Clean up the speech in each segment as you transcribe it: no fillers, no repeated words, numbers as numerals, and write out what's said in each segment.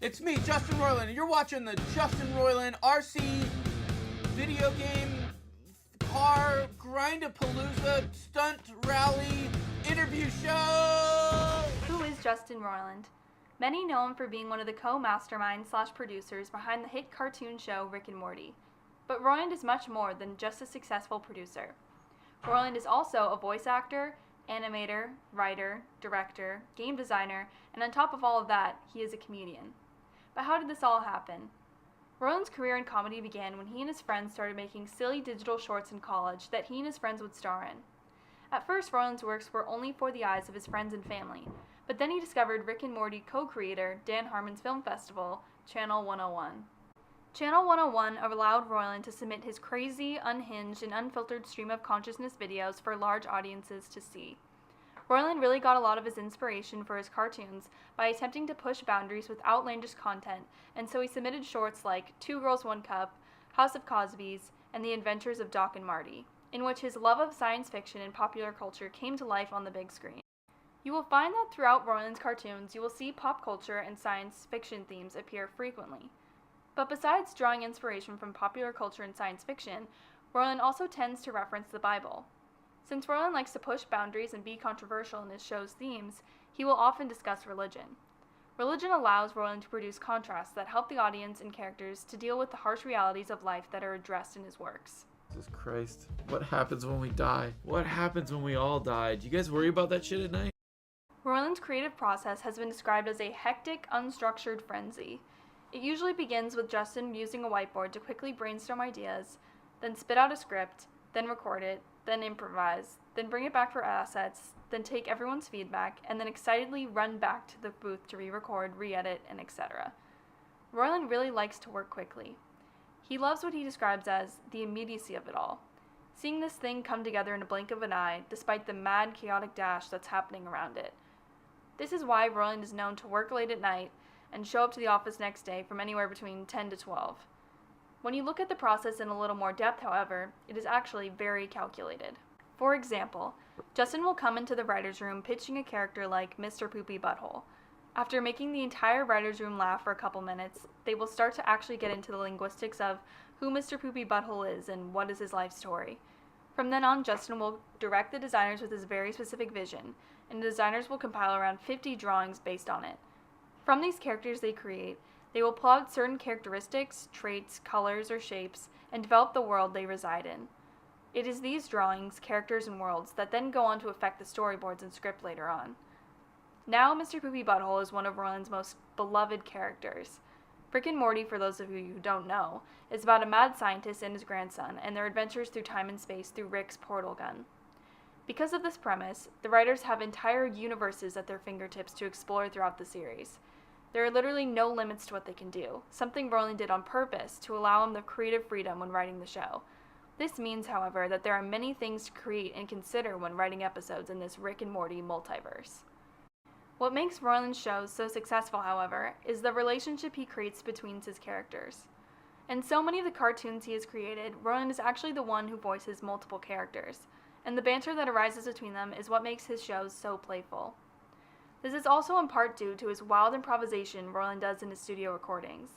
It's me, Justin Roiland, and you're watching the Justin Roiland RC video game car grind-a-palooza stunt rally interview show! Who is Justin Roiland? Many know him for being one of the co-masterminds/producers behind the hit cartoon show Rick and Morty. But Roiland is much more than just a successful producer. Roiland is also a voice actor, animator, writer, director, game designer, and on top of all of that, he is a comedian. But how did this all happen? Roiland's career in comedy began when he and his friends started making silly digital shorts in college that he and his friends would star in. At first, Roiland's works were only for the eyes of his friends and family, but then he discovered Rick and Morty co-creator Dan Harmon's film festival, Channel 101. Channel 101 allowed Roiland to submit his crazy, unhinged, and unfiltered stream of consciousness videos for large audiences to see. Roiland really got a lot of his inspiration for his cartoons by attempting to push boundaries with outlandish content, and so he submitted shorts like Two Girls, One Cup, House of Cosby's, and The Adventures of Doc and Marty, in which his love of science fiction and popular culture came to life on the big screen. You will find that throughout Roiland's cartoons, you will see pop culture and science fiction themes appear frequently. But besides drawing inspiration from popular culture and science fiction, Roiland also tends to reference the Bible. Since Roiland likes to push boundaries and be controversial in his show's themes, he will often discuss religion. Religion allows Roiland to produce contrasts that help the audience and characters to deal with the harsh realities of life that are addressed in his works. Jesus Christ. What happens when we die? What happens when we all die? Do you guys worry about that shit at night? Roiland's creative process has been described as a hectic, unstructured frenzy. It usually begins with Justin using a whiteboard to quickly brainstorm ideas, then spit out a script, then record it, then improvise, then bring it back for assets, then take everyone's feedback, and then excitedly run back to the booth to re-record, re-edit, and etc. Roiland really likes to work quickly. He loves what he describes as the immediacy of it all, seeing this thing come together in a blink of an eye, despite the mad, chaotic dash that's happening around it. This is why Roiland is known to work late at night and show up to the office next day from anywhere between 10 to 12. When you look at the process in a little more depth, however, it is actually very calculated. For example, Justin will come into the writer's room pitching a character like Mr. Poopy Butthole. After making the entire writer's room laugh for a couple minutes, they will start to actually get into the linguistics of who Mr. Poopy Butthole is and what is his life story. From then on, Justin will direct the designers with his very specific vision, and the designers will compile around 50 drawings based on it. From these characters they create, they will plot certain characteristics, traits, colors, or shapes, and develop the world they reside in. It is these drawings, characters, and worlds that then go on to affect the storyboards and script later on. Now, Mr. Poopy Butthole is one of Roiland's most beloved characters. Rick and Morty, for those of you who don't know, is about a mad scientist and his grandson, and their adventures through time and space through Rick's portal gun. Because of this premise, the writers have entire universes at their fingertips to explore throughout the series. There are literally no limits to what they can do, something Roiland did on purpose to allow him the creative freedom when writing the show. This means, however, that there are many things to create and consider when writing episodes in this Rick and Morty multiverse. What makes Roiland's shows so successful, however, is the relationship he creates between his characters. In so many of the cartoons he has created, Roiland is actually the one who voices multiple characters, and the banter that arises between them is what makes his shows so playful. This is also in part due to his wild improvisation Roiland does in his studio recordings.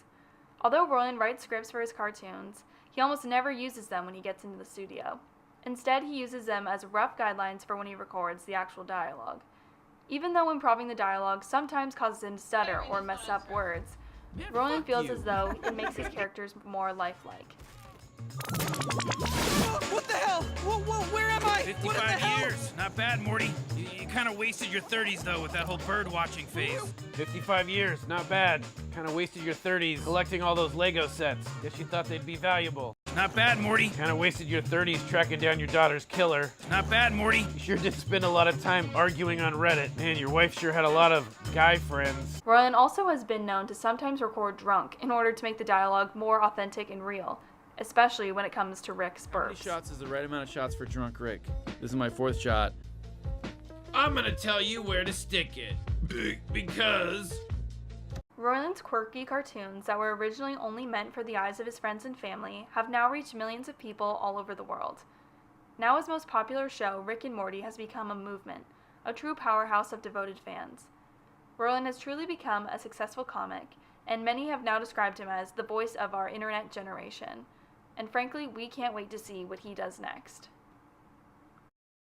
Although Roiland writes scripts for his cartoons, he almost never uses them when he gets into the studio. Instead, he uses them as rough guidelines for when he records the actual dialogue. Even though improving the dialogue sometimes causes him to stutter or mess up words, Roiland feels as though it makes his characters more lifelike. What the hell? Where am I? 55 years. Not bad, Morty. You kind of wasted your 30s, though, with that whole bird-watching phase. 55 years, not bad. Kind of wasted your 30s collecting all those Lego sets. Guess you thought they'd be valuable. Not bad, Morty. Kind of wasted your 30s tracking down your daughter's killer. Not bad, Morty. You sure did spend a lot of time arguing on Reddit. Man, your wife sure had a lot of guy friends. Roiland also has been known to sometimes record drunk in order to make the dialogue more authentic and real, especially when it comes to Rick's How many burps. shots is the right amount of shots for drunk Rick? This is my 4th shot. I'm gonna tell you where to stick it. Because... Roiland's quirky cartoons that were originally only meant for the eyes of his friends and family have now reached millions of people all over the world. Now his most popular show, Rick and Morty, has become a movement, a true powerhouse of devoted fans. Roiland has truly become a successful comic, and many have now described him as the voice of our internet generation. And frankly, we can't wait to see what he does next.